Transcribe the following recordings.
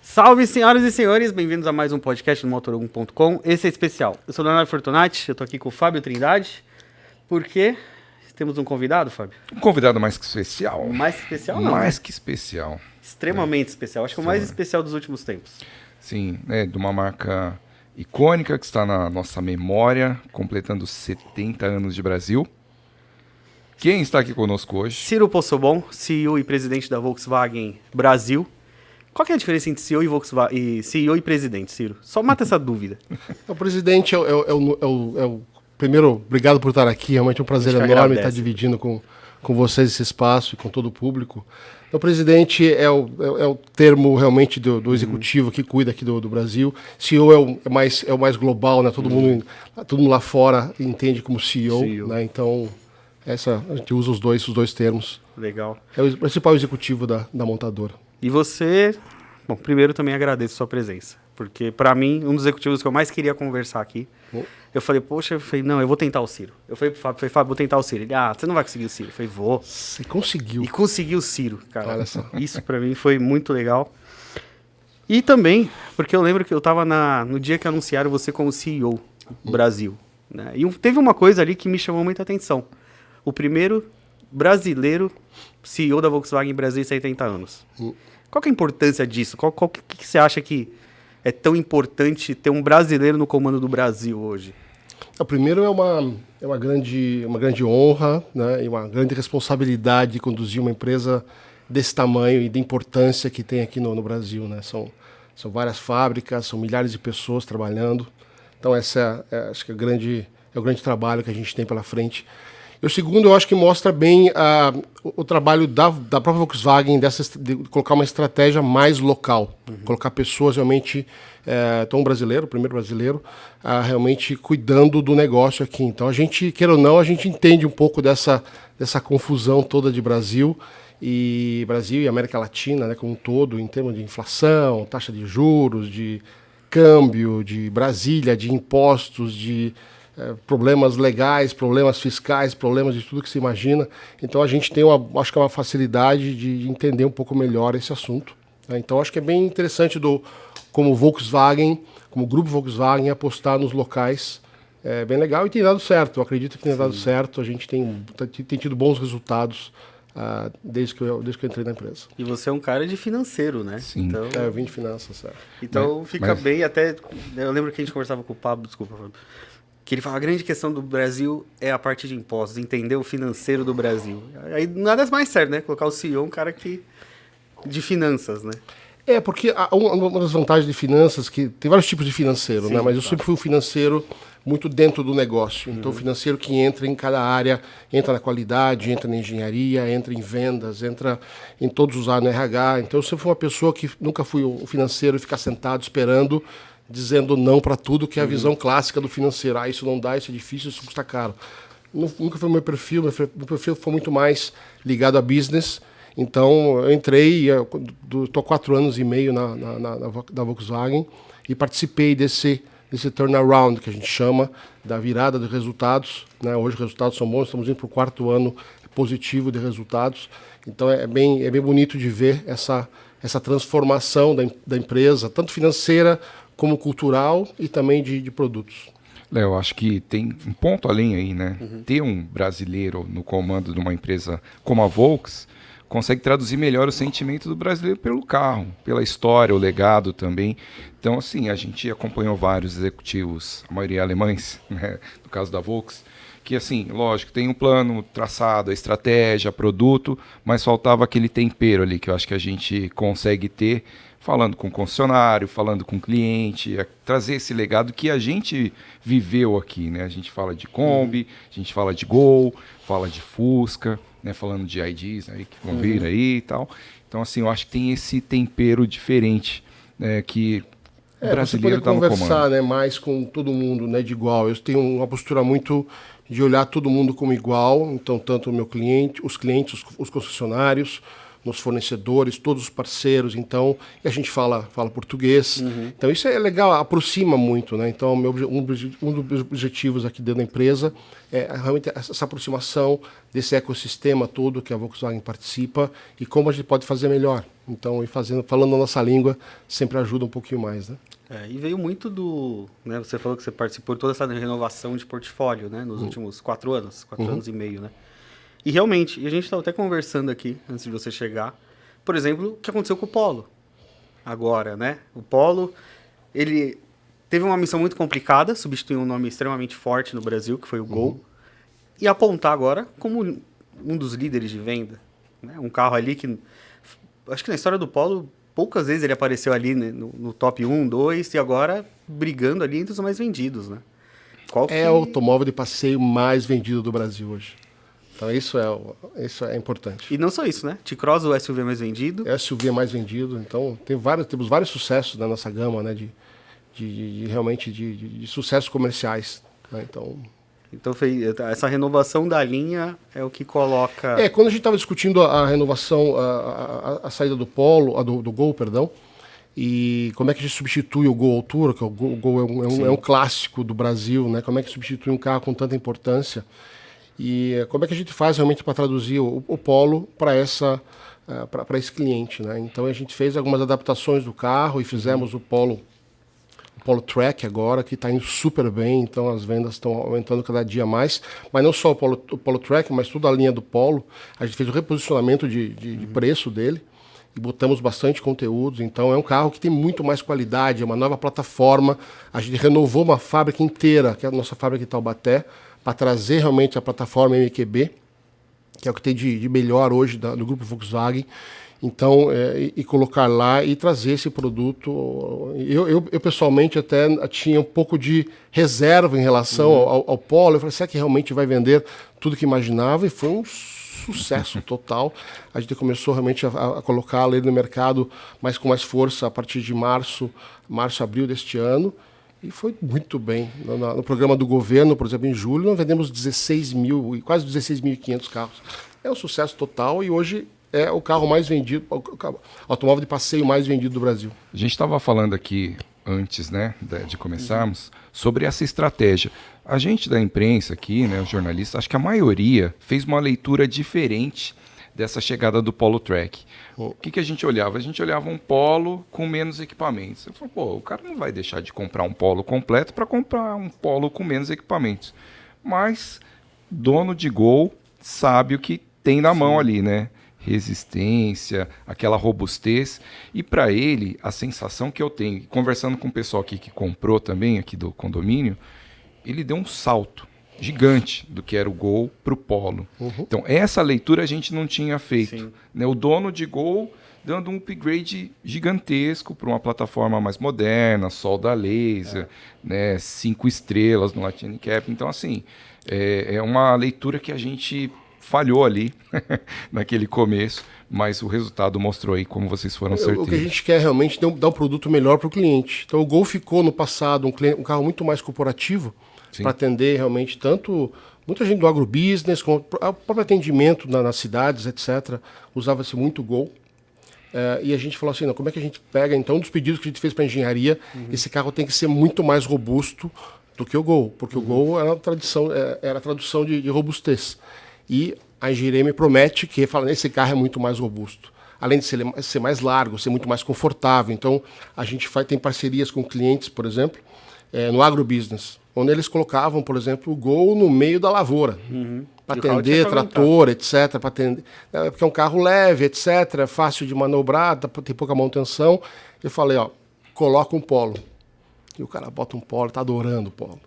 Salve, senhoras e senhores, bem-vindos a mais um podcast do Motor1.com. Esse é especial. Eu sou o Leonardo Fortunati, eu tô aqui com o Fábio Trindade, porque temos um convidado, Fábio. Um convidado mais que especial. Mais que especial, não. Mais que especial. Extremamente especial. Acho que o mais especial dos últimos tempos. Sim, de uma marca icônica que está na nossa memória, completando 70 anos de Brasil. Quem está aqui conosco hoje? Ciro Possobon, CEO e presidente da Volkswagen Brasil. Qual que é a diferença entre CEO e Volkswagen, CEO e presidente, Ciro? Só mata essa dúvida. O presidente é o primeiro, obrigado por estar aqui, realmente é um prazer enorme estar dividindo com vocês esse espaço e com todo o público. O presidente é o termo realmente do executivo que cuida aqui do Brasil. CEO é o mais global, né? Todo mundo lá fora entende como CEO. Né? Então, a gente usa os dois termos. Legal. É o principal executivo da montadora. E você, bom, primeiro também agradeço a sua presença, porque para mim, um dos executivos que eu mais queria conversar aqui, eu falei, não, eu vou tentar o Ciro. Eu falei pro Fábio, vou tentar o Ciro. Ele, você não vai conseguir o Ciro. Eu falei, vou. Você conseguiu. E consegui o Ciro, cara. Olha só. Isso para mim foi muito legal. E também, porque eu lembro que eu tava no dia que anunciaram você como CEO do Brasil, né? E teve uma coisa ali que me chamou muita atenção. O primeiro brasileiro CEO da Volkswagen Brasil em 70 anos. Qual que é a importância disso? O que você acha que é tão importante ter um brasileiro no comando do Brasil hoje? O primeiro é uma grande honra, né, e uma grande responsabilidade de conduzir uma empresa desse tamanho e da importância que tem aqui no Brasil. Né? São várias fábricas, são milhares de pessoas trabalhando. Então essa acho que é o grande trabalho que a gente tem pela frente. E o segundo, eu acho que mostra bem o trabalho da própria Volkswagen de colocar uma estratégia mais local. Colocar pessoas realmente, o primeiro brasileiro, realmente cuidando do negócio aqui. Então, a gente, queira ou não, a gente entende um pouco dessa confusão toda de Brasil e América Latina, né, como um todo, em termos de inflação, taxa de juros, de câmbio, de Brasília, de impostos, de problemas legais, problemas fiscais, problemas de tudo que se imagina. Então a gente tem acho que uma facilidade de entender um pouco melhor esse assunto. Né? Então acho que é bem interessante como Volkswagen, como grupo Volkswagen, apostar nos locais. É bem legal e tem dado certo. Eu acredito que tem dado certo. A gente tem tido bons resultados desde que eu entrei na empresa. E você é um cara de financeiro, né? Sim. Então, eu vim de finanças, certo. Então fica bem até... Eu lembro que a gente conversava com o Pablo, desculpa, Fábio, que ele fala, a grande questão do Brasil é a parte de impostos, entender o financeiro do Brasil. Aí nada mais certo, né? Colocar o CEO, um cara de finanças, né? Porque uma das vantagens de finanças, que tem vários tipos de financeiro, né? Mas eu sempre fui um financeiro muito dentro do negócio. Então, o financeiro que entra em cada área, entra na qualidade, entra na engenharia, entra em vendas, entra em todos os áreas no RH. Então, eu sempre fui uma pessoa que nunca fui o financeiro ficar sentado esperando, dizendo não para tudo, que é a visão clássica do financeiro. Isso não dá, isso é difícil, isso custa caro. Nunca foi meu perfil foi muito mais ligado a business. Então, eu entrei, estou há 4 anos e meio na Volkswagen e participei desse turnaround, que a gente chama, da virada de resultados. Né? Hoje os resultados são bons, estamos indo para o 4º ano positivo de resultados. Então, é bem bonito de ver essa transformação da empresa, tanto financeira como cultural e também de produtos. Léo, acho que tem um ponto além aí, né? Ter um brasileiro no comando de uma empresa como a Volks consegue traduzir melhor o sentimento do brasileiro pelo carro, pela história, o legado também. Então, assim, a gente acompanhou vários executivos, a maioria alemães, né? No caso da Volks, que, assim, lógico, tem um plano traçado, a estratégia, produto, mas faltava aquele tempero ali que eu acho que a gente consegue ter falando com o concessionário, falando com o cliente, trazer esse legado que a gente viveu aqui, né? A gente fala de Kombi, a gente fala de Gol, fala de Fusca, né? Falando de IDs aí, que vão vir aí e tal. Então, assim, eu acho que tem esse tempero diferente, né? Que o brasileiro está no comando. Conversar, né, mais com todo mundo, né, de igual. Eu tenho uma postura muito de olhar todo mundo como igual, então tanto o meu cliente, os clientes, os concessionários, nos fornecedores, todos os parceiros, então, e a gente fala português. Então isso é legal, aproxima muito, né? Então um dos objetivos aqui dentro da empresa é realmente essa aproximação desse ecossistema todo que a Volkswagen participa e como a gente pode fazer melhor. Então, falando a nossa língua sempre ajuda um pouquinho mais, né? E veio muito né, você falou que você participou de toda essa renovação de portfólio, né? Nos últimos 4 anos, 4 anos e meio, né? E realmente, a gente estava até conversando aqui, antes de você chegar, por exemplo, o que aconteceu com o Polo. Agora, né? O Polo, ele teve uma missão muito complicada, substituir um nome extremamente forte no Brasil, que foi o Gol, e apontar agora como um dos líderes de venda. Né? Um carro ali que, acho que na história do Polo, poucas vezes ele apareceu ali, né, no top 1, 2, e agora brigando ali entre os mais vendidos, né? É o automóvel de passeio mais vendido do Brasil hoje. Então isso é importante. E não só isso, né? T-Cross, o SUV mais vendido. É o SUV mais vendido. Então temos vários sucessos na nossa gama, né? Realmente de sucessos comerciais. Né? Então essa renovação da linha é o que coloca... Quando a gente estava discutindo a renovação, a saída do Polo, do Gol, perdão, e como é que a gente substitui o Gol Altura, que o Gol é um clássico do Brasil, né? Como é que substitui um carro com tanta importância? E como é que a gente faz realmente para traduzir o Polo para esse cliente, né? Então a gente fez algumas adaptações do carro e fizemos o Polo Track agora, que está indo super bem, então as vendas estão aumentando cada dia mais. Mas não só o Polo Track, mas toda a linha do Polo. A gente fez o reposicionamento de preço dele e botamos bastante conteúdos. Então é um carro que tem muito mais qualidade, é uma nova plataforma. A gente renovou uma fábrica inteira, que é a nossa fábrica de Taubaté, para trazer realmente a plataforma MQB, que é o que tem de melhor hoje do grupo Volkswagen. Então, e colocar lá e trazer esse produto. Eu pessoalmente até tinha um pouco de reserva em relação ao Polo. Eu falei, será que realmente vai vender tudo que imaginava? E foi um sucesso total. A gente começou realmente a colocá-lo no mercado com mais força a partir de março, abril deste ano. E foi muito bem. No programa do governo, por exemplo, em julho, nós vendemos quase 16.500 carros. É um sucesso total e hoje é o carro mais vendido, o automóvel de passeio mais vendido do Brasil. A gente estava falando aqui antes, né, de começarmos, sobre essa estratégia. A gente da imprensa aqui, né, os jornalistas, acho que a maioria fez uma leitura diferente dessa chegada do Polo Track. O que a gente olhava? A gente olhava um Polo com menos equipamentos. Eu falei, o cara não vai deixar de comprar um Polo completo para comprar um Polo com menos equipamentos. Mas dono de Gol sabe o que tem na mão ali, né? Resistência, aquela robustez. E para ele, a sensação que eu tenho, conversando com o pessoal aqui que comprou também, aqui do condomínio, ele deu um salto gigante do que era o Gol para o Polo. Então, essa leitura a gente não tinha feito. Né? O dono de Gol dando um upgrade gigantesco para uma plataforma mais moderna, solda laser, né? 5 estrelas no Lightning Cap. Então, assim, é uma leitura que a gente falhou ali naquele começo, mas o resultado mostrou aí como vocês foram certeiros. O que a gente quer realmente é dar um produto melhor para o cliente. Então o Gol ficou no passado um carro muito mais corporativo para atender realmente tanto muita gente do agrobusiness, como o próprio atendimento nas cidades, etc. Usava-se muito o Gol. E a gente falou assim, não, como é que a gente pega, então, um dos pedidos que a gente fez para a engenharia, esse carro tem que ser muito mais robusto do que o Gol, porque o Gol era a tradução de robustez. E a engenharia me promete que esse carro é muito mais robusto. Além de ser mais largo, ser muito mais confortável. Então, a gente tem parcerias com clientes, por exemplo, no agrobusiness, onde eles colocavam, por exemplo, o Gol no meio da lavoura. Para atender trator, etc. Porque é um carro leve, etc. É fácil de manobrar, tem pouca manutenção. Eu falei, coloca um Polo. E o cara bota um Polo, tá adorando o Polo.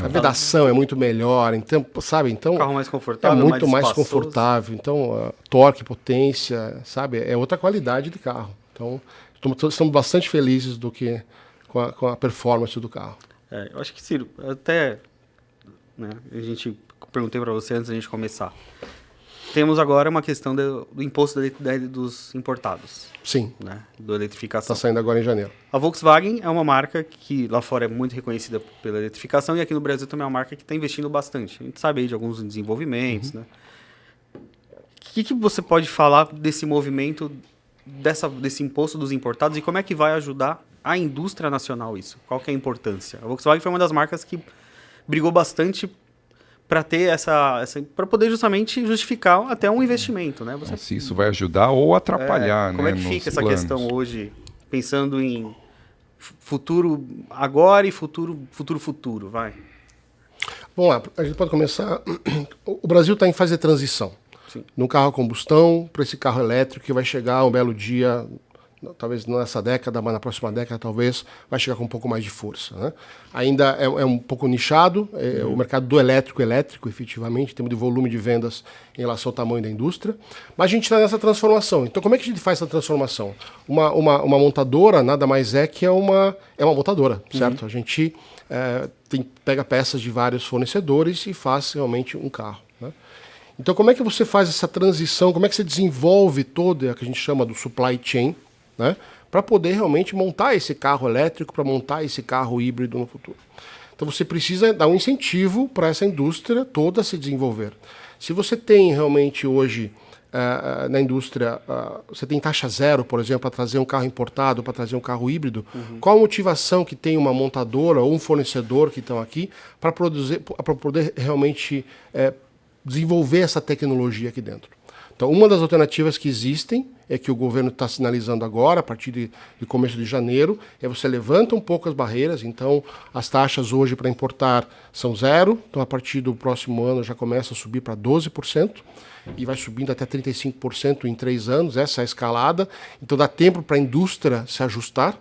A vedação é muito melhor, então, sabe? Então, carro mais confortável, é muito mais confortável. Então, torque, potência, sabe? É outra qualidade de carro. Então, estamos bastante felizes com a performance do carro. Eu acho que, Ciro, até perguntei para você antes da gente começar. Temos agora uma questão do imposto dos importados. Sim. Né? Da eletrificação. Está saindo agora em janeiro. A Volkswagen é uma marca que lá fora é muito reconhecida pela eletrificação e aqui no Brasil também é uma marca que está investindo bastante. A gente sabe aí de alguns desenvolvimentos, né? que você pode falar desse movimento, desse imposto dos importados, e como é que vai ajudar a indústria nacional isso? Qual que é a importância? A Volkswagen foi uma das marcas que brigou bastante para ter para poder justamente justificar até um investimento, né? Se isso vai ajudar ou atrapalhar, como né? é que fica essa planos. questão hoje, pensando em futuro agora e futuro, vai? Vamos lá, a gente pode começar. O Brasil está em fase de transição. Sim. Num carro a combustão para esse carro elétrico que vai chegar um belo dia, talvez não nessa década, mas na próxima década talvez, vai chegar com um pouco mais de força. Né? Ainda é um pouco nichado, o mercado do elétrico, efetivamente, em termos de volume de vendas em relação ao tamanho da indústria, mas a gente está nessa transformação. Então como é que a gente faz essa transformação? Uma montadora nada mais é que é uma montadora, certo? A gente pega peças de vários fornecedores e faz realmente um carro. Né? Então como é que você faz essa transição, como é que você desenvolve toda a que a gente chama do supply chain, né, para poder realmente montar esse carro elétrico, para montar esse carro híbrido no futuro. Então você precisa dar um incentivo para essa indústria toda se desenvolver. Se você tem realmente hoje na indústria, você tem taxa zero, por exemplo, para trazer um carro importado, para trazer um carro híbrido, qual a motivação que tem uma montadora ou um fornecedor que estão aqui para poder realmente desenvolver essa tecnologia aqui dentro? Então, uma das alternativas que existem, é que o governo está sinalizando agora, a partir de começo de janeiro, é você levanta um pouco as barreiras. Então, as taxas hoje para importar são zero, então a partir do próximo ano já começa a subir para 12%, e vai subindo até 35% em 3 anos, essa é a escalada. Então, dá tempo para a indústria se ajustar.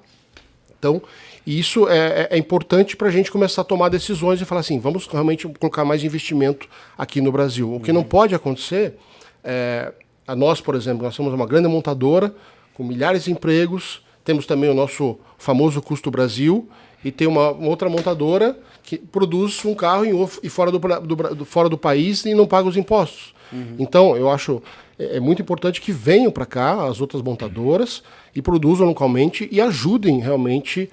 Então, isso é importante para a gente começar a tomar decisões e falar assim, vamos realmente colocar mais investimento aqui no Brasil. O que não pode acontecer nós, por exemplo, nós somos uma grande montadora com milhares de empregos, temos também o nosso famoso Custo Brasil e tem uma outra montadora que produz um carro fora do país e não paga os impostos. Então, eu acho muito importante que venham para cá as outras montadoras e produzam localmente e ajudem realmente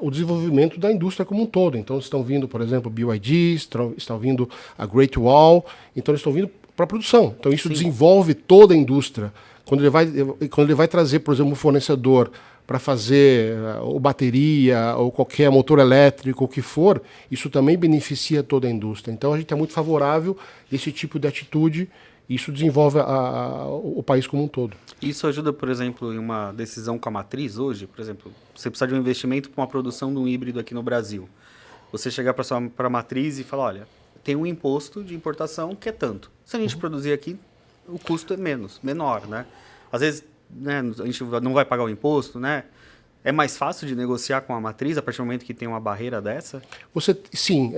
o desenvolvimento da indústria como um todo. Então, estão vindo, por exemplo, BYD, estão vindo a Great Wall, então eles estão vindo para a produção. Então, isso desenvolve toda a indústria. Quando ele vai trazer, por exemplo, um fornecedor para fazer ou bateria ou qualquer motor elétrico, o que for, isso também beneficia toda a indústria. Então, a gente é muito favorável a esse tipo de atitude e isso desenvolve o país como um todo. Isso ajuda, por exemplo, em uma decisão com a matriz hoje? Por exemplo, você precisa de um investimento para uma produção de um híbrido aqui no Brasil. Você chegar para a matriz e falar, olha, tem um imposto de importação que é tanto. Se a gente produzir aqui, o custo é menor, né? Às vezes, né, a gente não vai pagar o imposto, né? É mais fácil de negociar com a matriz a partir do momento que tem uma barreira dessa? Sim,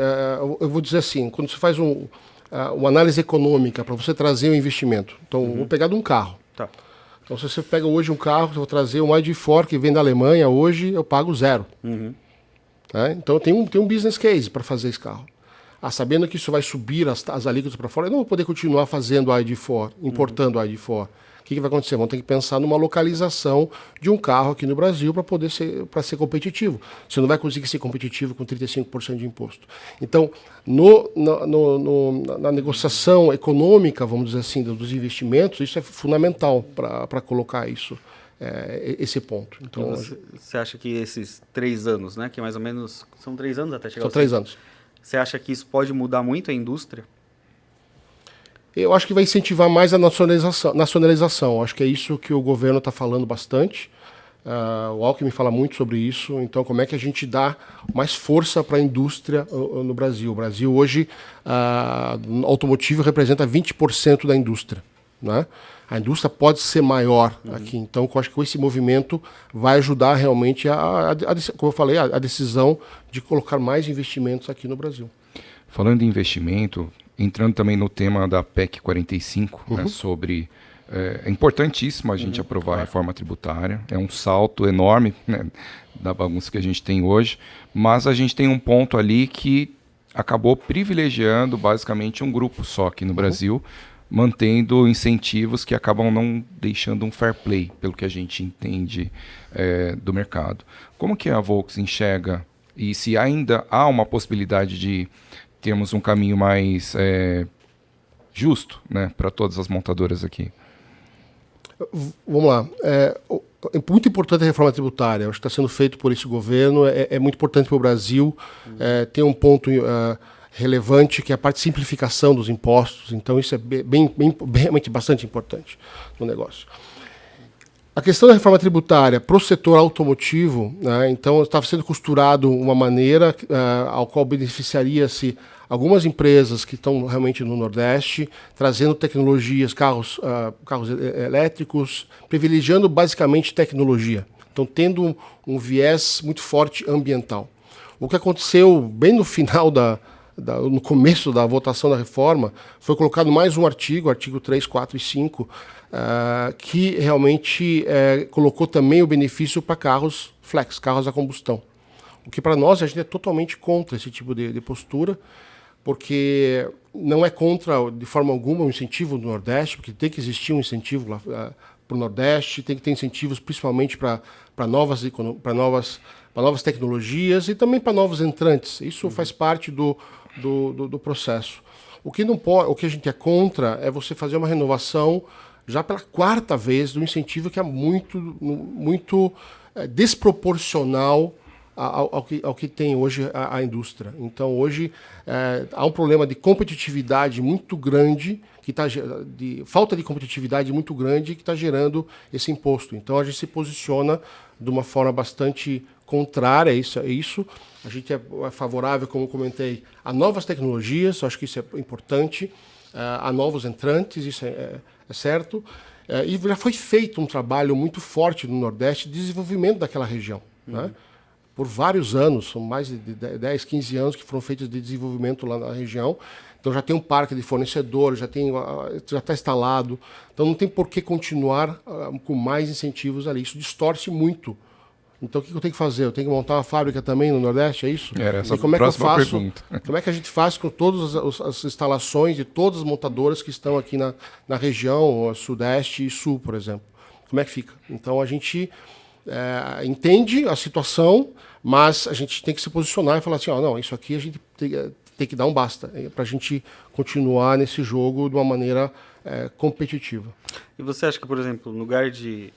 eu vou dizer assim, quando você faz uma análise econômica para você trazer um investimento, então vou pegar de um carro. Tá. Então se você pega hoje um carro, eu vou trazer um ID4 que vem da Alemanha, hoje eu pago zero. Né? Então tem um business case para fazer esse carro. Sabendo que isso vai subir as alíquotas para fora, eu não vou poder continuar fazendo ID4, importando ID4. O que vai acontecer? Vão ter que pensar numa localização de um carro aqui no Brasil para ser competitivo. Você não vai conseguir ser competitivo com 35% de imposto. Então, na negociação econômica, vamos dizer assim, dos investimentos, isso é fundamental para colocar isso, esse ponto. Então, você acha que esses 3 anos, né, que mais ou menos são 3 anos até chegar são 3 anos. Você acha que isso pode mudar muito a indústria? Eu acho que vai incentivar mais a nacionalização. Acho que é isso que o governo está falando bastante. O Alckmin fala muito sobre isso. Então, como é que a gente dá mais força para a indústria no Brasil? O Brasil hoje, automotivo representa 20% da indústria. Né? A indústria pode ser maior aqui. Então, eu acho que esse movimento vai ajudar realmente, como eu falei, a decisão de colocar mais investimentos aqui no Brasil. Falando em investimento, entrando também no tema da PEC 45, né, sobre... É importantíssimo a gente aprovar a reforma tributária. É um salto enorme, né, da bagunça que a gente tem hoje. Mas a gente tem um ponto ali que acabou privilegiando basicamente um grupo só aqui no Brasil, mantendo incentivos que acabam não deixando um fair play, pelo que a gente entende do mercado. Como que a Volks enxerga, e se ainda há uma possibilidade de termos um caminho mais justo, né, para todas as montadoras aqui? Vamos lá. É muito importante a reforma tributária. Acho que está sendo feito por esse governo. É muito importante para o Brasil. Tem um ponto relevante que é a parte de simplificação dos impostos. Então, isso é realmente bastante importante no negócio. A questão da reforma tributária para o setor automotivo, né, então estava sendo costurado uma maneira ao qual beneficiaria-se algumas empresas que estão realmente no Nordeste, trazendo tecnologias, carros elétricos, privilegiando basicamente tecnologia. Então, tendo um viés muito forte ambiental. O que aconteceu bem no final no começo da votação da reforma, foi colocado mais um artigo 3, 4 e 5, que realmente colocou também o benefício para carros flex, carros a combustão. O que para nós, a gente é totalmente contra esse tipo de postura, porque não é contra, de forma alguma, o incentivo do Nordeste, porque tem que existir um incentivo para o Nordeste, tem que ter incentivos principalmente para novas tecnologias e também para novos entrantes. Isso faz parte do processo. O que a gente é contra é você fazer uma renovação já pela 4ª vez do incentivo que é muito desproporcional ao que tem hoje a indústria. Então, hoje, há um problema de competitividade muito grande, de falta de competitividade muito grande que está gerando esse imposto. Então, a gente se posiciona de uma forma bastante contrária a isso. A gente é favorável, como comentei, a novas tecnologias, acho que isso é importante, a novos entrantes, isso é certo. E já foi feito um trabalho muito forte no Nordeste de desenvolvimento daquela região, né? Por vários anos, são mais de 10, 15 anos que foram feitos de desenvolvimento lá na região. Então já tem um parque de fornecedores, já está instalado. Então não tem por que continuar com mais incentivos ali. Isso distorce muito. Então o que eu tenho que fazer? Eu tenho que montar uma fábrica também no Nordeste, é isso? Era essa a próxima pergunta. Como é que a gente faz com todas as instalações de todas as montadoras que estão aqui na região, Sudeste e Sul, por exemplo? Como é que fica? Então a gente entende a situação, mas a gente tem que se posicionar e falar assim, não, isso aqui a gente tem que dar um basta, para a gente continuar nesse jogo de uma maneira competitiva. E você acha que, por exemplo, no lugar de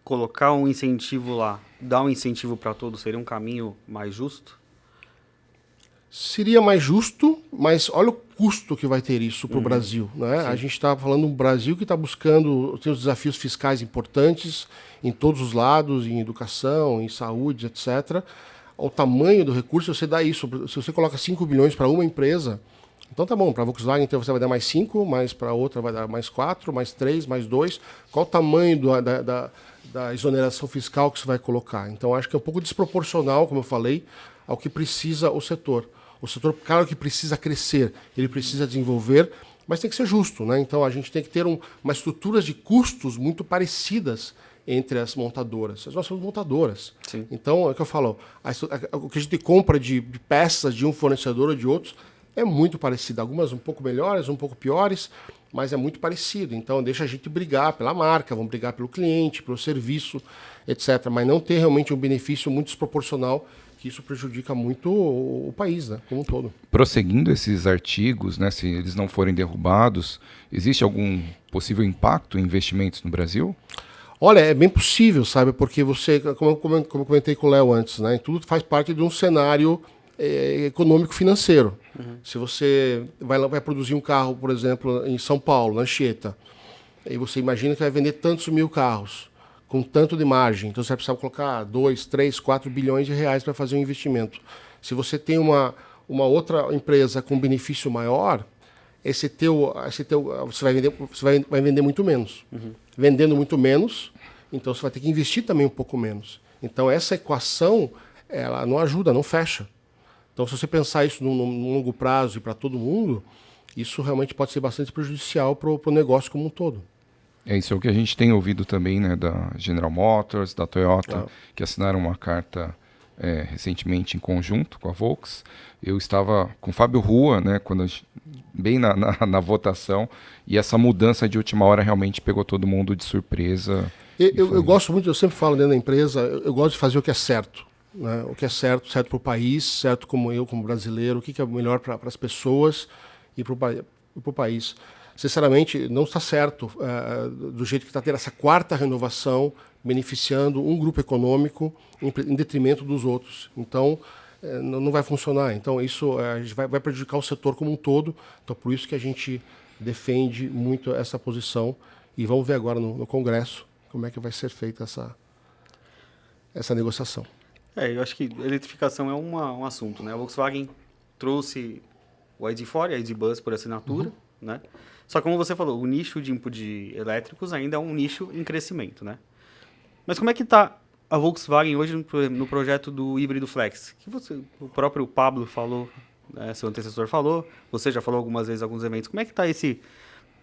colocar um incentivo lá, dar um incentivo para todos, seria um caminho mais justo? Seria mais justo, mas olha o custo que vai ter isso para o Brasil, né? A gente está falando de um Brasil que está buscando ter os desafios fiscais importantes em todos os lados, em educação, em saúde, etc. O tamanho do recurso, você dá isso. Se você coloca 5 bilhões para uma empresa, então tá bom, para a Volkswagen então você vai dar mais 5, mas para outra vai dar mais 4, mais 3, mais 2. Qual o tamanho da exoneração fiscal que você vai colocar? Então acho que é um pouco desproporcional, como eu falei, ao que precisa o setor. O setor, claro que precisa crescer, ele precisa desenvolver, mas tem que ser justo, né? Então a gente tem que ter uma estrutura de custos muito parecidas entre as montadoras. Nós somos montadoras. Sim. Então, é o que eu falo, o que a gente compra de peças de um fornecedor ou de outros é muito parecido. Algumas um pouco melhores, um pouco piores, mas é muito parecido. Então, deixa a gente brigar pela marca, vamos brigar pelo cliente, pelo serviço, etc. Mas não ter realmente um benefício muito desproporcional, que isso prejudica muito o país, né, como um todo. Prosseguindo esses artigos, né, se eles não forem derrubados, existe algum possível impacto em investimentos no Brasil? Olha, é bem possível, sabe? Porque você, como eu comentei com o Léo antes, né, tudo faz parte de um cenário econômico-financeiro. Se você vai produzir um carro, por exemplo, em São Paulo, na Anchieta, e você imagina que vai vender tantos mil carros, com tanto de margem, então você vai precisar colocar 2, 3, 4 bilhões de reais para fazer um investimento. Se você tem uma outra empresa com benefício maior, você vai vender muito menos. Vendendo muito menos, então você vai ter que investir também um pouco menos. Então essa equação, ela não ajuda, não fecha. Então se você pensar isso num longo prazo e para todo mundo, isso realmente pode ser bastante prejudicial para o negócio como um todo. É isso, é o que a gente tem ouvido também, né, da General Motors, da Toyota, que assinaram uma carta recentemente em conjunto com a Volks. Eu estava com o Fábio Rua, né, bem na votação, e essa mudança de última hora realmente pegou todo mundo de surpresa. Eu gosto muito, eu sempre falo dentro da empresa, eu gosto de fazer o que é certo. Né? O que é certo para o país, certo como eu, como brasileiro, o que é melhor para as pessoas e para o país. Sinceramente, não está certo do jeito que está tendo essa quarta renovação, beneficiando um grupo econômico em detrimento dos outros. Então, não vai funcionar. Então, isso vai prejudicar o setor como um todo. Então, por isso que a gente defende muito essa posição. E vamos ver agora no Congresso como é que vai ser feita essa negociação. Eu acho que eletrificação é um assunto, né? A Volkswagen trouxe o ID.4 e a ID. Buzz por assinatura, né? Só que como você falou, o nicho de input elétricos ainda é um nicho em crescimento, né? Mas como é que está a Volkswagen hoje no projeto do híbrido flex? Que o próprio Pablo falou, né, seu antecessor falou, você já falou algumas vezes em alguns eventos. Como é que está esse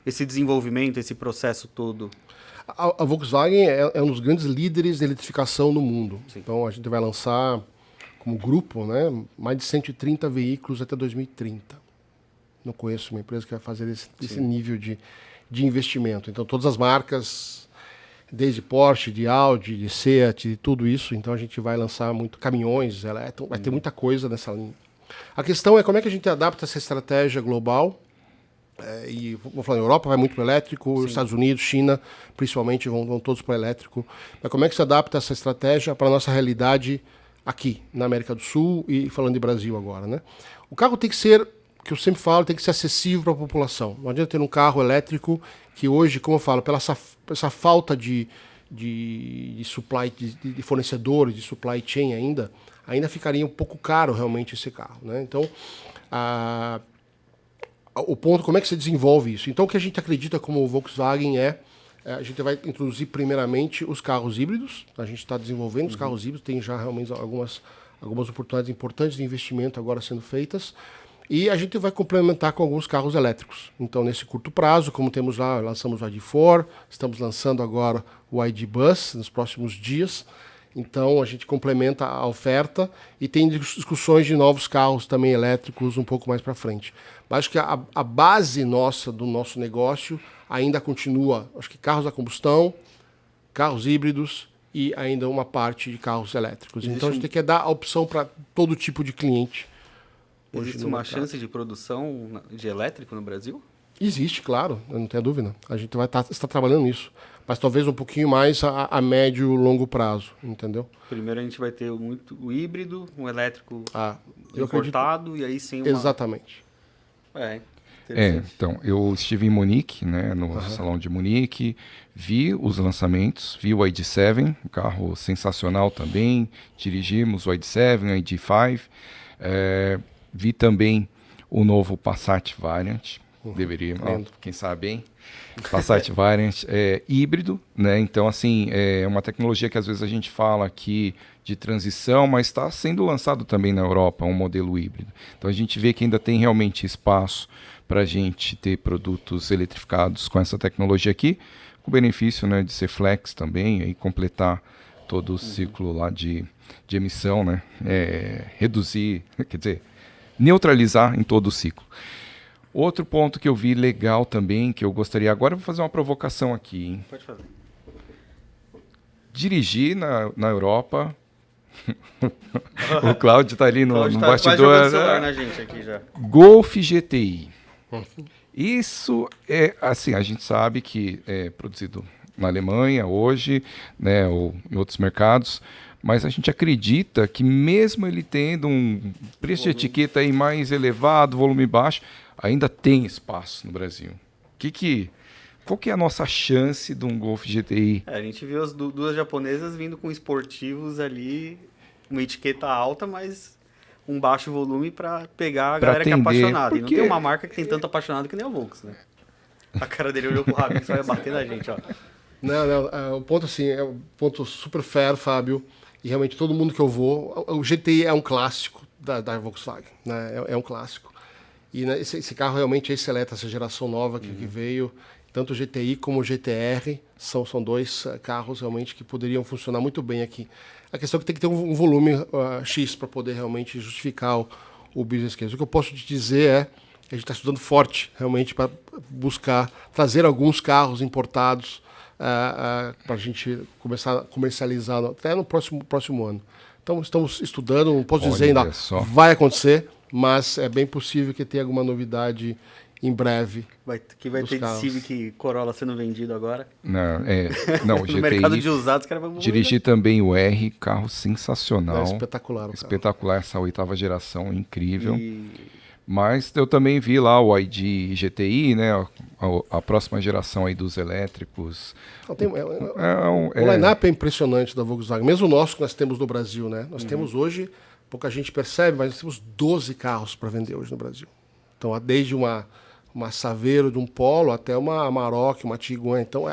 desenvolvimento, esse processo todo? A Volkswagen é um dos grandes líderes de eletrificação no mundo. Sim. Então, a gente vai lançar, como grupo, né, mais de 130 veículos até 2030. Não conheço uma empresa que vai fazer esse nível de investimento. Então, todas as marcas, desde Porsche, de Audi, de Seat, de tudo isso. Então, a gente vai lançar caminhões, vai ter muita coisa nessa linha. A questão é como é que a gente adapta essa estratégia global. E vou falar, a Europa vai muito para o elétrico, os Estados Unidos, China, principalmente, vão todos para o elétrico. Mas como é que se adapta essa estratégia para a nossa realidade aqui, na América do Sul e falando de Brasil agora, né? O carro tem que ser, que eu sempre falo, tem que ser acessível para a população. Não adianta ter um carro elétrico que hoje, como eu falo, pela essa falta de supply, de fornecedores, de supply chain ainda ficaria um pouco caro realmente esse carro, né? Então, o ponto, como é que se desenvolve isso? Então, o que a gente acredita como Volkswagen a gente vai introduzir primeiramente os carros híbridos. A gente está desenvolvendo os carros híbridos, tem já realmente algumas oportunidades importantes de investimento agora sendo feitas. E a gente vai complementar com alguns carros elétricos. Então, nesse curto prazo, como temos lá, lançamos o ID.4, estamos lançando agora o ID. Buzz nos próximos dias. Então, a gente complementa a oferta e tem discussões de novos carros também elétricos um pouco mais para frente. Mas acho que a base do nosso negócio ainda continua, acho que carros a combustão, carros híbridos e ainda uma parte de carros elétricos. Então, a gente tem que dar a opção para todo tipo de cliente. Existe uma chance de produção de elétrico no Brasil? Existe, claro, eu não tenho dúvida. A gente vai estar trabalhando nisso. Mas talvez um pouquinho mais a médio e longo prazo, entendeu? Primeiro a gente vai ter o híbrido, um elétrico importado e aí sim uma... Exatamente. Então, eu estive em Munique, né, no Salão de Munique, vi os lançamentos, vi o ID.7, um carro sensacional também, dirigimos o ID.7, o ID.5, vi também o novo Passat Variant, quem sabe, hein? Passat Variant híbrido, né? Então, assim, é uma tecnologia que às vezes a gente fala aqui de transição, mas está sendo lançado também na Europa um modelo híbrido. Então, a gente vê que ainda tem realmente espaço para a gente ter produtos eletrificados com essa tecnologia aqui, com o benefício, né, de ser flex também e completar todo o ciclo lá de emissão, né? Reduzir, quer dizer, neutralizar em todo o ciclo. Outro ponto que eu vi legal também, que eu gostaria... Agora eu vou fazer uma provocação aqui, hein? Pode fazer. Dirigir na Europa... O Cláudio está ali no bastidor. Quase jogando celular na gente aqui já. Golf GTI. Isso é... Assim, a gente sabe que é produzido na Alemanha hoje, né, ou em outros mercados... Mas a gente acredita que mesmo ele tendo um preço de etiqueta aí mais elevado, volume baixo, ainda tem espaço no Brasil. Qual que é a nossa chance de um Golf GTI? A gente viu as duas japonesas vindo com esportivos ali, uma etiqueta alta, mas um baixo volume para pegar a galera que é apaixonada. E não tem uma marca que tem tanto apaixonado que nem a Volks, né? A cara dele olhou pro Rabin, só ia bater na gente, ó. Não, o ponto assim, é um ponto super fair, Fábio. E realmente todo mundo que eu vou... O GTI é um clássico da Volkswagen, né? É um clássico. E né, esse carro realmente é excelente, essa geração nova que veio. Tanto o GTI como o GTR são dois carros realmente que poderiam funcionar muito bem aqui. A questão é que tem que ter um volume X para poder realmente justificar o business case. O que eu posso te dizer é que a gente está estudando forte realmente para buscar trazer alguns carros importados para a gente começar a comercializar até no próximo ano. Então, estamos estudando, não posso dizer ainda vai acontecer, mas é bem possível que tenha alguma novidade em breve. Vai ter Dos carros. Civic Corolla sendo vendido agora. Não, No mercado de GTI. usados, os caras vão... Dirigi também o R, carro É sensacional. espetacular o carro. Espetacular, essa 8ª geração, incrível. E... Mas eu também vi lá o ID GTI, né? A próxima geração aí dos elétricos. Não, tem- O O line-up é impressionante da Volkswagen, mesmo o nosso que nós temos no Brasil, né? Nós temos hoje, pouca gente percebe, mas nós temos 12 carros para vender hoje no Brasil. Então, há desde uma Saveiro de um Polo até uma Amarok, uma Tiguan. Então,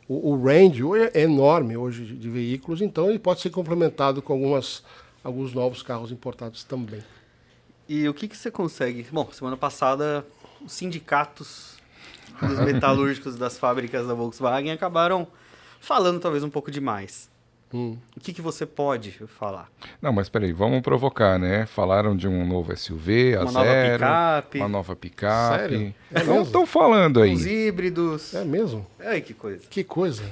o range hoje é enorme hoje de veículos, então ele pode ser complementado com alguns novos carros importados também. E o que você consegue... Bom, semana passada, os sindicatos dos metalúrgicos das fábricas da Volkswagen acabaram falando talvez um pouco demais. O que você pode falar? Não, mas peraí, vamos provocar, né? Falaram de um novo SUV, a Uma nova zero, picape. uma nova picape. Sério? É Não mesmo? estão falando aí. Os híbridos. É mesmo? Ai, que coisa. Que coisa.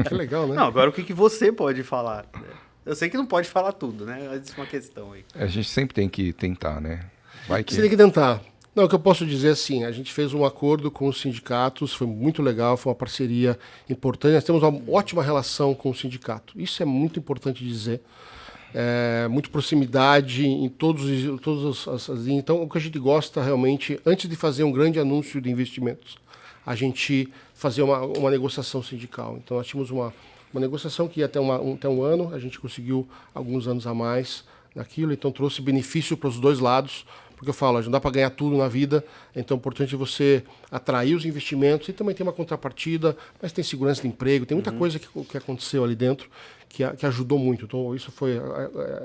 Que legal, né? Não, agora o que você pode falar? Eu sei que não pode falar tudo, né? Mas é uma questão aí. A gente sempre tem que tentar, né? Vai que... Você tem que tentar. Não, o que eu posso dizer é assim, a gente fez um acordo com os sindicatos, foi muito legal, foi uma parceria importante, nós temos uma ótima relação com o sindicato. Isso é muito importante dizer. Muito proximidade em todas as linhas. Então, o que a gente gosta realmente, antes de fazer um grande anúncio de investimentos, a gente fazer uma negociação sindical. Então, nós tínhamos uma negociação que ia até um ano, a gente conseguiu alguns anos a mais naquilo, então trouxe benefício para os dois lados, porque eu falo, não dá para ganhar tudo na vida, então é importante você atrair os investimentos e também tem uma contrapartida, mas tem segurança de emprego, tem muita coisa que aconteceu ali dentro que ajudou muito. Então isso foi,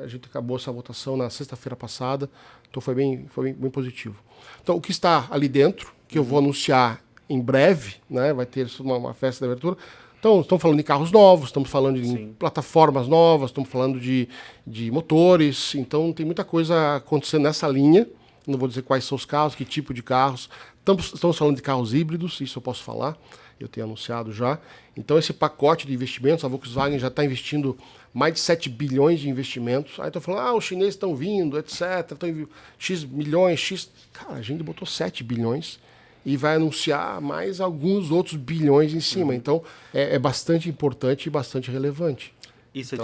a gente acabou essa votação na sexta-feira passada, então foi bem positivo. Então o que está ali dentro, que eu vou anunciar em breve, né, vai ter uma festa de abertura. Então, estamos falando de carros novos, estamos falando de plataformas novas, estamos falando de motores. Então, tem muita coisa acontecendo nessa linha. Não vou dizer quais são os carros, que tipo de carros. Estamos falando de carros híbridos, isso eu posso falar. Eu tenho anunciado já. Então, esse pacote de investimentos, a Volkswagen já está investindo mais de 7 bilhões de investimentos. Aí estão falando, os chineses estão vindo, etc. Estão X milhões, X... Cara, a gente botou 7 bilhões e vai anunciar mais alguns outros bilhões em cima. Então, é bastante importante e bastante relevante. Isso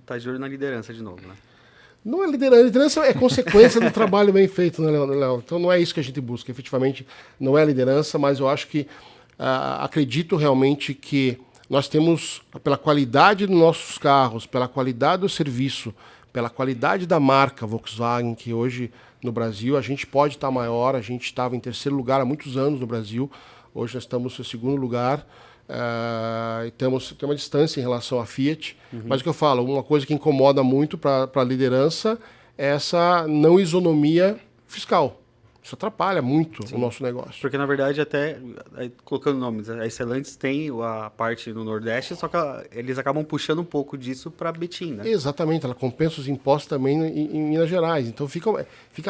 tá de olho na liderança de novo, né? Não é liderança. Liderança é consequência do trabalho bem feito, né, Léo? Então, não é isso que a gente busca. Efetivamente, não é liderança, mas eu acho que acredito realmente que nós temos, pela qualidade dos nossos carros, pela qualidade do serviço, pela qualidade da marca Volkswagen, que hoje no Brasil a gente pode estar maior, a gente estava em terceiro lugar há muitos anos no Brasil, hoje nós estamos em segundo lugar, e tem uma distância em relação à Fiat, mas o que eu falo, uma coisa que incomoda muito para a liderança é essa não isonomia fiscal. Isso atrapalha muito o nosso negócio. Porque, na verdade, até, colocando nomes, a Stellantis tem a parte no Nordeste, só que eles acabam puxando um pouco disso para Betim, né? Exatamente, ela compensa os impostos também em Minas Gerais. Então fica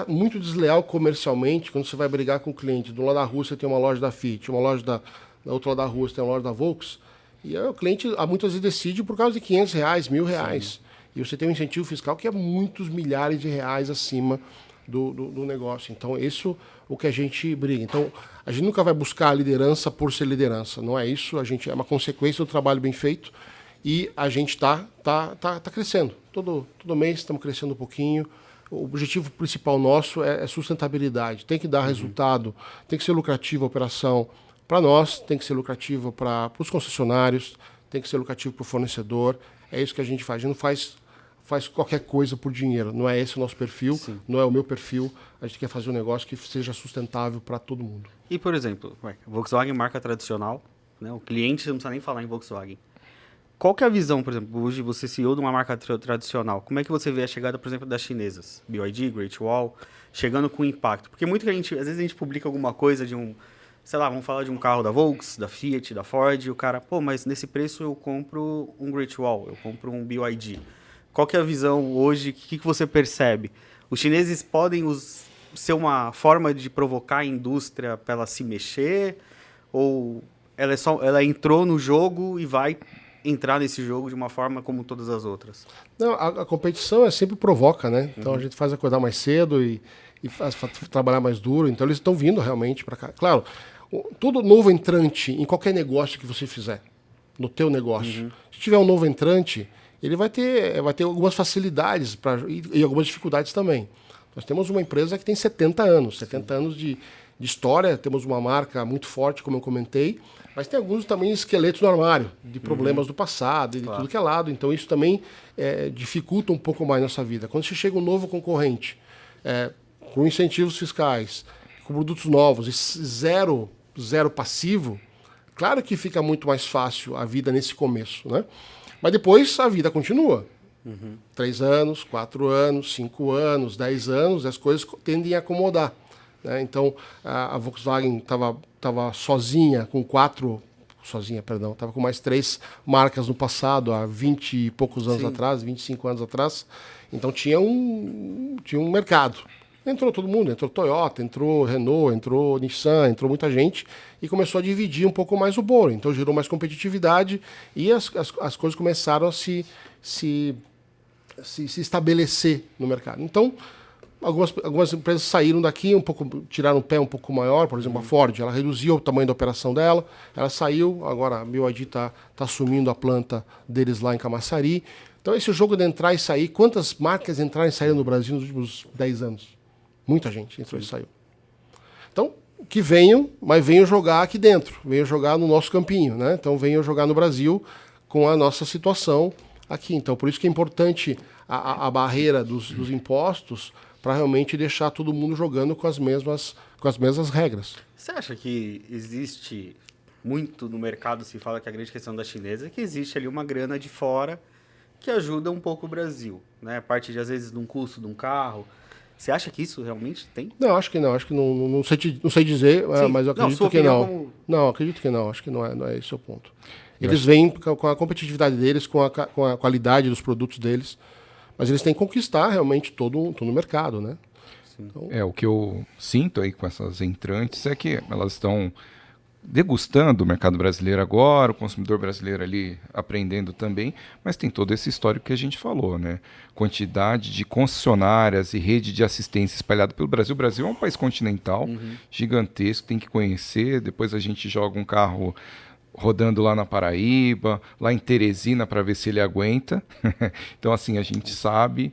muito desleal comercialmente quando você vai brigar com o cliente. Do lado da Rússia tem uma loja da Fiat, uma loja da outro lado da Rússia tem uma loja da Volks. E aí o cliente muitas vezes decide por causa de R$500, R$1.000. Sim. E você tem um incentivo fiscal que é muitos milhares de reais acima do negócio. Então, isso é o que a gente briga. Então, a gente nunca vai buscar a liderança por ser liderança. Não é isso. A gente é uma consequência do trabalho bem feito e a gente tá crescendo. Todo mês estamos crescendo um pouquinho. O objetivo principal nosso é sustentabilidade. Tem que dar resultado, tem que ser lucrativa a operação para nós, tem que ser lucrativa para os concessionários, tem que ser lucrativo para o fornecedor. É isso que a gente faz. A gente não faz qualquer coisa por dinheiro. Não é esse o nosso perfil, não é o meu perfil. A gente quer fazer um negócio que seja sustentável para todo mundo. E, por exemplo, Volkswagen marca tradicional, né? O cliente, você não precisa nem falar em Volkswagen. Qual que é a visão, por exemplo, hoje você CEO de uma marca tradicional? Como é que você vê a chegada, por exemplo, das chinesas? BYD, Great Wall, chegando com impacto? Porque muito que às vezes a gente publica alguma coisa de sei lá, vamos falar de um carro da Volks, da Fiat, da Ford, e o cara, mas nesse preço eu compro um Great Wall, eu compro um BYD. Qual que é a visão hoje? O que você percebe? Os chineses podem ser uma forma de provocar a indústria para ela se mexer? Ou ela entrou no jogo e vai entrar nesse jogo de uma forma como todas as outras? Não, a competição sempre provoca, né? Então a gente faz acordar mais cedo e faz trabalhar mais duro. Então eles estão vindo realmente para cá. Claro, todo novo entrante em qualquer negócio que você fizer, no teu negócio, se tiver um novo entrante, ele vai ter algumas facilidades e algumas dificuldades também. Nós temos uma empresa que tem 70 anos de história, temos uma marca muito forte, como eu comentei, mas tem alguns também esqueletos no armário, de problemas do passado e de tudo que é lado. Então isso também dificulta um pouco mais nossa vida. Quando você chega um novo concorrente, com incentivos fiscais, com produtos novos e zero passivo, claro que fica muito mais fácil a vida nesse começo, né? Mas depois a vida continua. 3 anos, 4 anos, 5 anos, 10 anos, as coisas tendem a acomodar, né? Então, a Volkswagen estava sozinha, estava com mais 3 marcas no passado, há 20 e poucos anos atrás, 25 anos atrás. Então, tinha um mercado. Entrou todo mundo, entrou Toyota, entrou Renault, entrou Nissan, entrou muita gente e começou a dividir um pouco mais o bolo. Então, gerou mais competitividade e as coisas começaram a se estabelecer no mercado. Então, algumas empresas saíram daqui, tiraram um pé um pouco maior, por exemplo, a Ford, ela reduziu o tamanho da operação dela, ela saiu, agora a BYD está assumindo a planta deles lá em Camaçari. Então, esse jogo de entrar e sair, quantas marcas entraram e saíram no Brasil nos últimos 10 anos? Muita gente entrou e saiu. Então, que venham, mas venham jogar aqui dentro, venham jogar no nosso campinho, né? Então, venham jogar no Brasil com a nossa situação aqui. Então, por isso que é importante a barreira dos impostos para realmente deixar todo mundo jogando com as mesmas regras. Você acha que existe muito no mercado, se fala que a grande questão da chinesa é que existe ali uma grana de fora que ajuda um pouco o Brasil, né? A parte de, às vezes, de um custo de um carro. Você acha que isso realmente tem? Não, acho que não. Acho que não sei dizer, mas eu acredito que não. Como... Não, acredito que não. Acho que não é esse o ponto. Eles vêm com a competitividade deles, com a qualidade dos produtos deles, mas eles têm que conquistar realmente todo o mercado, né? Então... o que eu sinto aí com essas entrantes é que elas estão degustando o mercado brasileiro agora, o consumidor brasileiro ali aprendendo também, mas tem todo esse histórico que a gente falou, né? Quantidade de concessionárias e rede de assistência espalhada pelo Brasil. O Brasil é um país continental, gigantesco, tem que conhecer, depois a gente joga um carro rodando lá na Paraíba, lá em Teresina para ver se ele aguenta. Então, assim, a gente sabe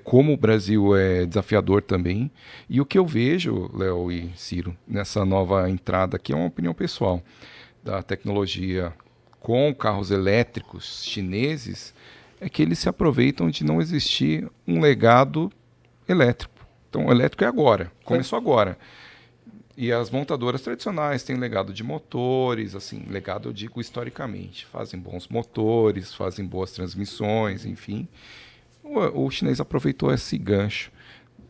como o Brasil é desafiador também. E o que eu vejo, Léo e Ciro, nessa nova entrada aqui é uma opinião pessoal da tecnologia com carros elétricos chineses, é que eles se aproveitam de não existir um legado elétrico. Então, o elétrico é agora, começou agora. E as montadoras tradicionais têm legado de motores, assim, legado eu digo historicamente, fazem bons motores, fazem boas transmissões, enfim. O chinês aproveitou esse gancho.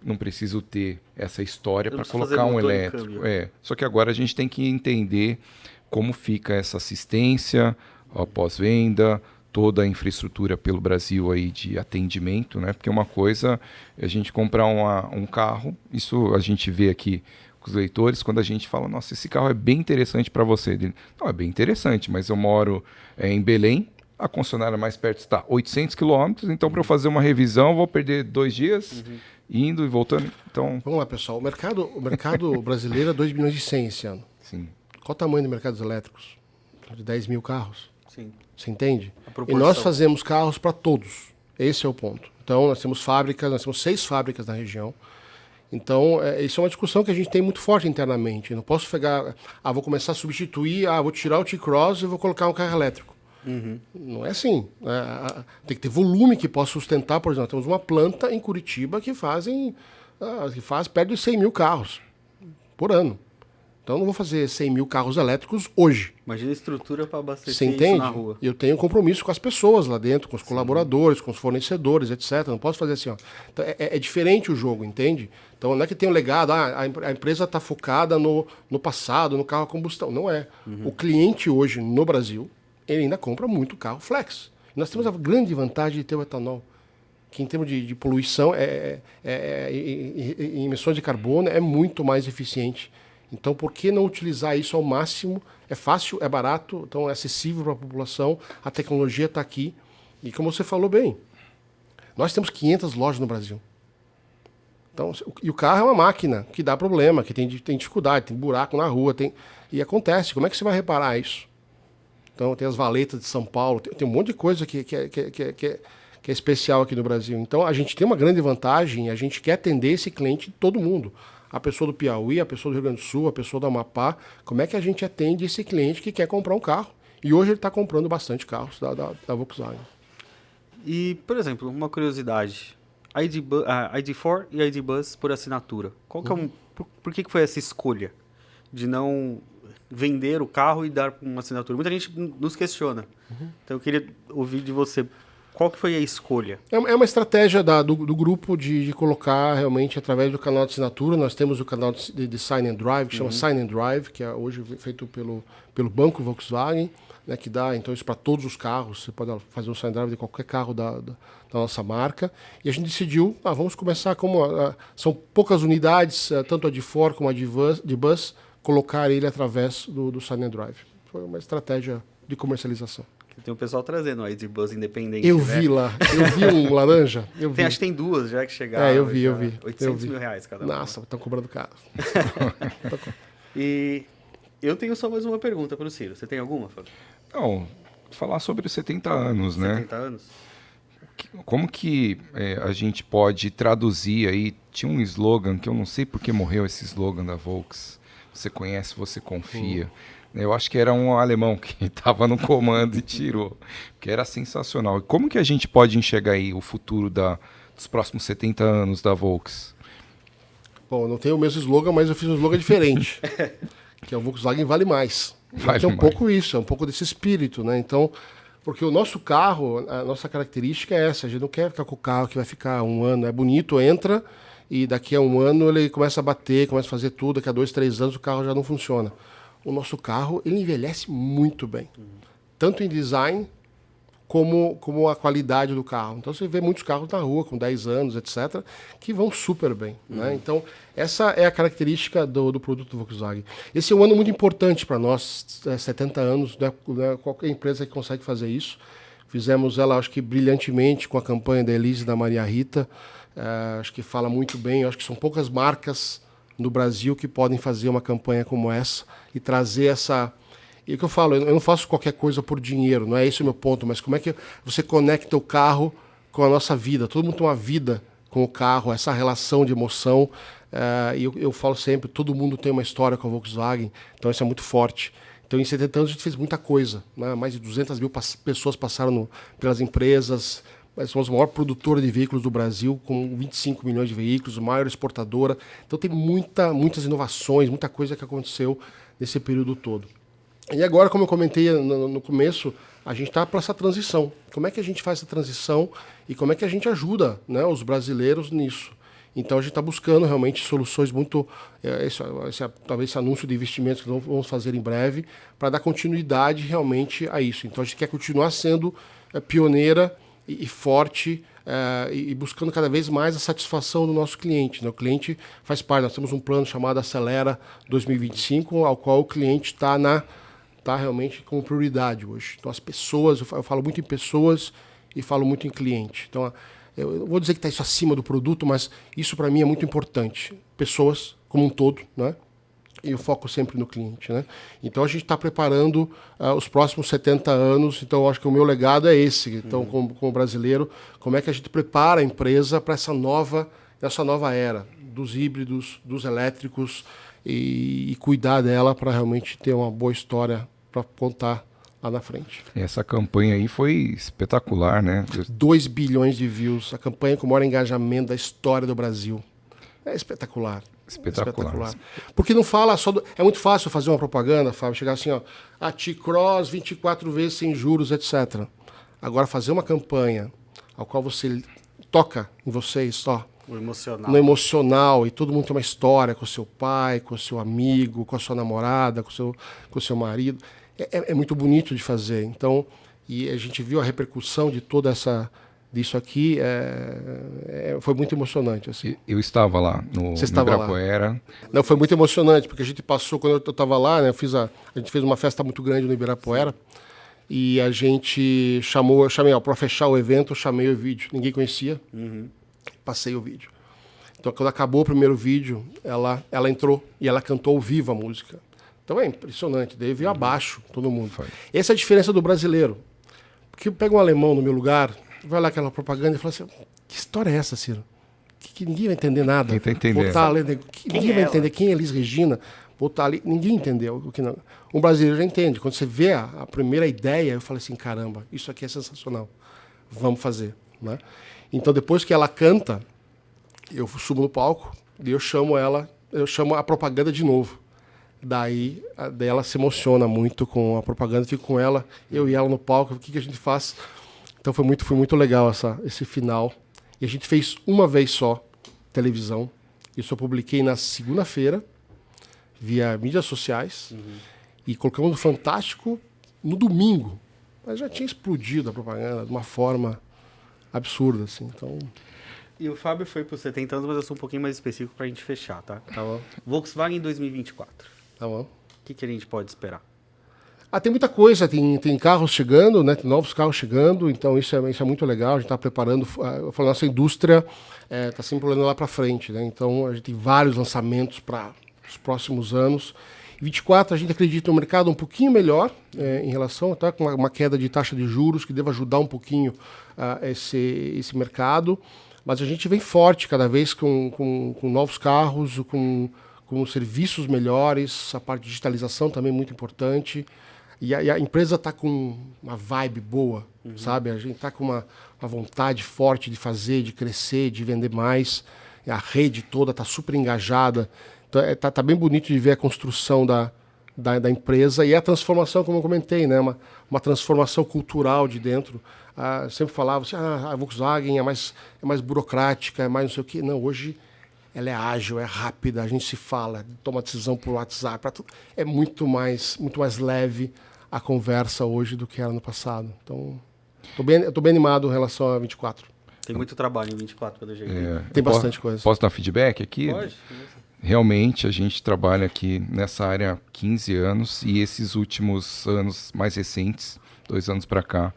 Não preciso ter essa história para colocar um elétrico. Só que agora a gente tem que entender como fica essa assistência, a pós-venda, toda a infraestrutura pelo Brasil aí de atendimento, né? Porque uma coisa é a gente comprar um carro, isso a gente vê aqui com os leitores, quando a gente fala, nossa, esse carro é bem interessante para você. Não, é bem interessante, mas eu moro em Belém, a concessionária mais perto está 800 quilômetros, então para eu fazer uma revisão eu vou perder 2 dias indo e voltando. Então... Vamos lá, pessoal. O mercado brasileiro é 2 milhões e 100 esse ano. Sim. Qual o tamanho do mercado dos elétricos? De 10 mil carros. Sim. Você entende? E nós fazemos carros para todos. Esse é o ponto. Então, nós temos 6 fábricas na região. Então, isso é uma discussão que a gente tem muito forte internamente. Eu não posso pegar, vou começar a substituir, vou tirar o T-Cross e vou colocar um carro elétrico. Não é assim. Tem que ter volume que possa sustentar. Por exemplo, temos uma planta em Curitiba que faz perto de 100 mil carros por ano. Então, eu não vou fazer 100 mil carros elétricos hoje. Imagina a estrutura para abastecer Você entende? isso na rua. Eu tenho compromisso com as pessoas lá dentro, com os colaboradores, com os fornecedores, etc. Não posso fazer assim. Então, é diferente o jogo, entende? Então, não é que tem um legado, a empresa está focada no passado, no carro a combustão. Não é. O cliente hoje, no Brasil, ele ainda compra muito carro flex. Nós temos a grande vantagem de ter o etanol, que em termos de poluição, em emissões de carbono, é muito mais eficiente. Então, por que não utilizar isso ao máximo? É fácil, é barato, então é acessível para a população, a tecnologia está aqui. E como você falou bem, nós temos 500 lojas no Brasil. Então, e o carro é uma máquina que dá problema, que tem dificuldade, tem buraco na rua, e acontece. Como é que você vai reparar isso? Então, tem as valetas de São Paulo, tem um monte de coisa que é especial aqui no Brasil. Então, a gente tem uma grande vantagem, a gente quer atender esse cliente de todo mundo. A pessoa do Piauí, a pessoa do Rio Grande do Sul, a pessoa do Amapá. Como é que a gente atende esse cliente que quer comprar um carro? E hoje ele está comprando bastante carros da Volkswagen. E, por exemplo, uma curiosidade. A ID4 e a ID Buzz por assinatura. Qual que por que foi essa escolha de não vender o carro e dar uma assinatura? Muita gente nos questiona. Então eu queria ouvir de você. Qual que foi a escolha? É uma estratégia do grupo de colocar realmente através do canal de assinatura. Nós temos o canal de Sign and Drive, que chama Sign and Drive, que é hoje feito pelo Banco Volkswagen, né, que dá então isso para todos os carros. Você pode fazer um Sign and Drive de qualquer carro da nossa marca. E a gente decidiu, vamos começar são poucas unidades, tanto a de Ford como a de Bus, colocar ele através do Sign and Drive. Foi uma estratégia de comercialização. Tem um pessoal trazendo aí de Buzz independente. Eu vi lá. Eu vi um laranja. Acho que tem duas já que chegaram. Eu vi. R$800 mil cada uma. Nossa, estão cobrando caro. E eu tenho só mais uma pergunta para o Ciro. Você tem alguma, Fábio? Não, falar sobre os 70 anos, né? 70 anos? Como que a gente pode traduzir aí? Tinha um slogan que eu não sei porque morreu esse slogan da Volks. Você conhece, você confia. Eu acho que era um alemão que estava no comando e tirou, que era sensacional. E como que a gente pode enxergar aí o futuro dos próximos 70 anos da Volks? Bom, não tenho o mesmo slogan, mas eu fiz um slogan diferente, que é o Volkswagen vale mais. Que é um pouco isso, é um pouco desse espírito, né? Então, porque o nosso carro, a nossa característica é essa, a gente não quer ficar com o carro que vai ficar um ano, é bonito, entra e daqui a um ano ele começa a bater, começa a fazer tudo, daqui a 2, 3 anos o carro já não funciona. O nosso carro, ele envelhece muito bem. Tanto em design, como a qualidade do carro. Então, você vê muitos carros na rua, com 10 anos, etc., que vão super bem. Né? Então, essa é a característica do produto do Volkswagen. Esse é um ano muito importante para nós, 70 anos, né? Qualquer empresa que consegue fazer isso. Fizemos ela, acho que brilhantemente, com a campanha da Elise e da Maria Rita. Acho que fala muito bem. Acho que são poucas marcas no Brasil que podem fazer uma campanha como essa e trazer essa... E o que eu falo, eu não faço qualquer coisa por dinheiro, não é esse o meu ponto, mas como é que você conecta o carro com a nossa vida? Todo mundo tem uma vida com o carro, essa relação de emoção, e eu falo sempre, todo mundo tem uma história com a Volkswagen, então isso é muito forte. Então em 70 anos a gente fez muita coisa, né? Mais de 200 mil pessoas passaram pelas empresas. Somos a maior produtora de veículos do Brasil, com 25 milhões de veículos, maior exportadora. Então tem muitas inovações, muita coisa que aconteceu nesse período todo. E agora, como eu comentei no começo, a gente está para essa transição. Como é que a gente faz essa transição e como é que a gente ajuda, né, os brasileiros nisso? Então a gente está buscando realmente soluções muito... talvez esse anúncio de investimentos que nós vamos fazer em breve, para dar continuidade realmente a isso. Então a gente quer continuar sendo pioneira e forte e buscando cada vez mais a satisfação do nosso cliente. Né? O cliente faz parte, nós temos um plano chamado Acelera 2025, ao qual o cliente está realmente como prioridade hoje. Então as pessoas, eu falo muito em pessoas e falo muito em cliente. Então eu vou dizer que está isso acima do produto, mas isso para mim é muito importante. Pessoas como um todo, né? E o foco sempre no cliente, né? Então a gente está preparando os próximos 70 anos. Então eu acho que o meu legado é esse. Então, como brasileiro, como é que a gente prepara a empresa para essa nova era dos híbridos, dos elétricos e cuidar dela para realmente ter uma boa história para contar lá na frente. Essa campanha aí foi espetacular, né? 2 bilhões de views, a campanha com o maior engajamento da história do Brasil. É espetacular. Espetacular. Porque não fala só É muito fácil fazer uma propaganda, Fábio, chegar assim, ó, a T-Cross 24 vezes sem juros, etc. Agora, fazer uma campanha ao qual você toca em vocês, ó, no emocional, e todo mundo tem uma história com o seu pai, com o seu amigo, com a sua namorada, com o seu marido. É muito bonito de fazer. Então, e a gente viu a repercussão de toda disso aqui, foi muito emocionante. Assim. Eu estava lá no Ibirapuera. Não, foi muito emocionante, porque a gente passou, quando eu estava lá, né, a gente fez uma festa muito grande no Ibirapuera, e a gente para fechar o evento, eu chamei o vídeo. Ninguém conhecia, passei o vídeo. Então, quando acabou o primeiro vídeo, ela entrou e ela cantou ao vivo a música. Então é impressionante, daí veio abaixo todo mundo. Essa é a diferença do brasileiro. Porque pega um alemão no meu lugar, vai lá aquela propaganda e fala assim, que história é essa, Ciro? Que ninguém vai entender nada. Quem tá entendendo? Ninguém vai entender quem é Elis Regina. Botar ali, ninguém entendeu. O que não. Um brasileiro já entende. Quando você vê a primeira ideia, eu falo assim, caramba, isso aqui é sensacional. Vamos fazer. Né? Então, depois que ela canta, eu subo no palco e eu chamo a propaganda de novo. Daí ela se emociona muito com a propaganda, fico com ela, eu e ela no palco, o que a gente faz? Então foi muito legal esse final. E a gente fez uma vez só televisão. Isso eu publiquei na segunda-feira, via mídias sociais, e colocamos no Fantástico no domingo. Mas já tinha explodido a propaganda de uma forma absurda, assim. Então... E o Fábio foi por 70 anos, mas eu sou um pouquinho mais específico pra gente fechar, tá? Tá bom. Volkswagen 2024. Tá bom. O que a gente pode esperar? Tem muita coisa, tem carros chegando, né? Tem novos carros chegando, então isso é muito legal, a gente está preparando, a nossa indústria está sempre olhando lá para frente, né? Então a gente tem vários lançamentos para os próximos anos. Em 24 a gente acredita um mercado um pouquinho melhor em relação, tá? Com uma queda de taxa de juros que deva ajudar um pouquinho esse mercado, mas a gente vem forte cada vez com novos carros, com serviços melhores, a parte de digitalização também muito importante. E a empresa está com uma vibe boa, sabe? A gente está com uma vontade forte de fazer, de crescer, de vender mais. A rede toda está super engajada. Então, tá bem bonito de ver a construção da empresa e a transformação, como eu comentei, né? Uma transformação cultural de dentro. Sempre falava assim, a Volkswagen é mais burocrática, é mais não sei o quê. Não, hoje ela é ágil, é rápida, a gente se fala, toma decisão por WhatsApp. É muito mais leve a conversa hoje do que era no passado. Então, eu tô bem animado em relação a 24. Tem muito trabalho em 24, pelo jeito. Tem bastante coisa. Posso dar feedback aqui? Pode. Realmente, a gente trabalha aqui nessa área há 15 anos e esses últimos anos mais recentes, 2 anos para cá,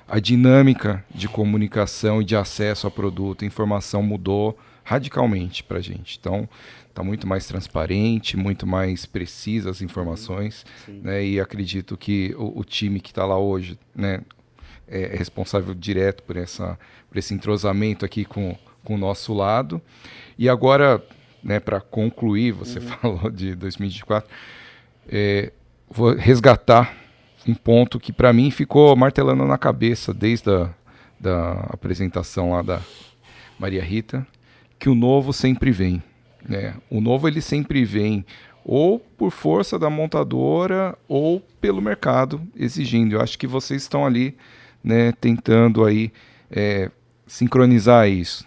a dinâmica de comunicação e de acesso a produto, informação mudou radicalmente para a gente. Então, está muito mais transparente, muito mais precisa as informações, né? E acredito que o time que está lá hoje, né, é responsável direto por esse entrosamento aqui com o nosso lado. E agora, né, para concluir, você falou de 2024, vou resgatar um ponto que para mim ficou martelando na cabeça desde da apresentação lá da Maria Rita, que o novo sempre vem, né? O novo ele sempre vem ou por força da montadora ou pelo mercado exigindo. Eu acho que vocês estão ali, né, tentando aí sincronizar isso.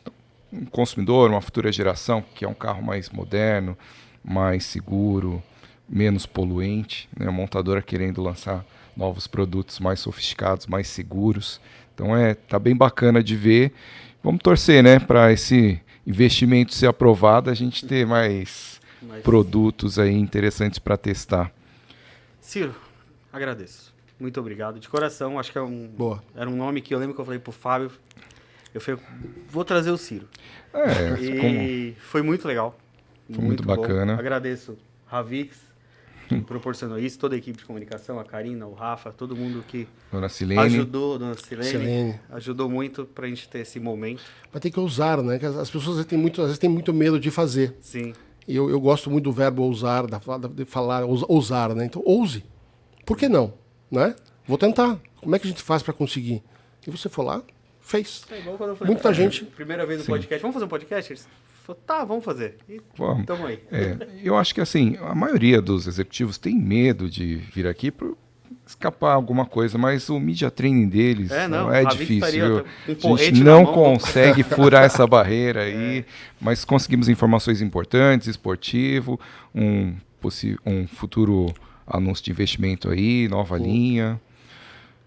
Um consumidor, uma futura geração que é um carro mais moderno, mais seguro, menos poluente, né? A montadora querendo lançar novos produtos mais sofisticados, mais seguros. Então tá bem bacana de ver. Vamos torcer, né, para esse investimento ser aprovado, a gente ter mais produtos aí interessantes para testar. Ciro, agradeço. Muito obrigado. De coração, acho que era um nome que eu lembro que eu falei pro Fábio. Eu falei, vou trazer o Ciro. Foi muito legal. Foi muito bacana. Bom. Agradeço Ravix, que proporcionou isso, toda a equipe de comunicação, a Karina, o Rafa, todo mundo que Dona Silene. ajudou, Dona Silene, ajudou muito pra gente ter esse momento. Mas tem que ousar, né? As pessoas às vezes têm muito medo de fazer. Sim. E eu gosto muito do verbo ousar, de falar, ousar, né? Então, ouse. Por que não? Né? Vou tentar. Como é que a gente faz para conseguir? E você foi lá, fez. Igual quando eu falei, muita gente... Primeira vez no podcast, vamos fazer um podcast? Eles falaram, tá, vamos fazer. E tamo aí. Eu acho que assim, a maioria dos executivos tem medo de vir aqui por escapar alguma coisa, mas o media training deles não é difícil. A gente não consegue furar essa barreira aí, mas conseguimos informações importantes, esportivo, um futuro anúncio de investimento aí, nova linha.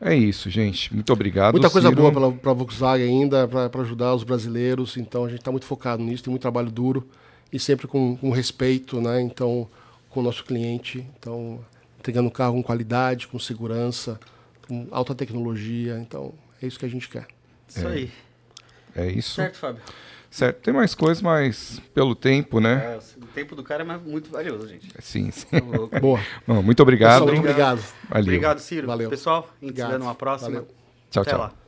É isso, gente. Muito obrigado, Muita coisa Ciro. boa para a Volkswagen ainda, para ajudar os brasileiros. Então, a gente está muito focado nisso, tem muito trabalho duro e sempre com respeito, né? Então, com o nosso cliente. Então, entregando o carro com qualidade, com segurança, com alta tecnologia. Então, é isso que a gente quer. Isso aí. É isso. Certo, Fábio? Certo. Tem mais coisas, mas pelo tempo, né? O tempo do cara é muito valioso, gente. Sim, sim. Tá louco. Boa. Bom, muito obrigado. Pessoal, muito obrigado. Valeu. Obrigado, Ciro. Valeu. Pessoal, a gente se vê Obrigado. numa próxima. Valeu. Tchau, Até tchau. lá.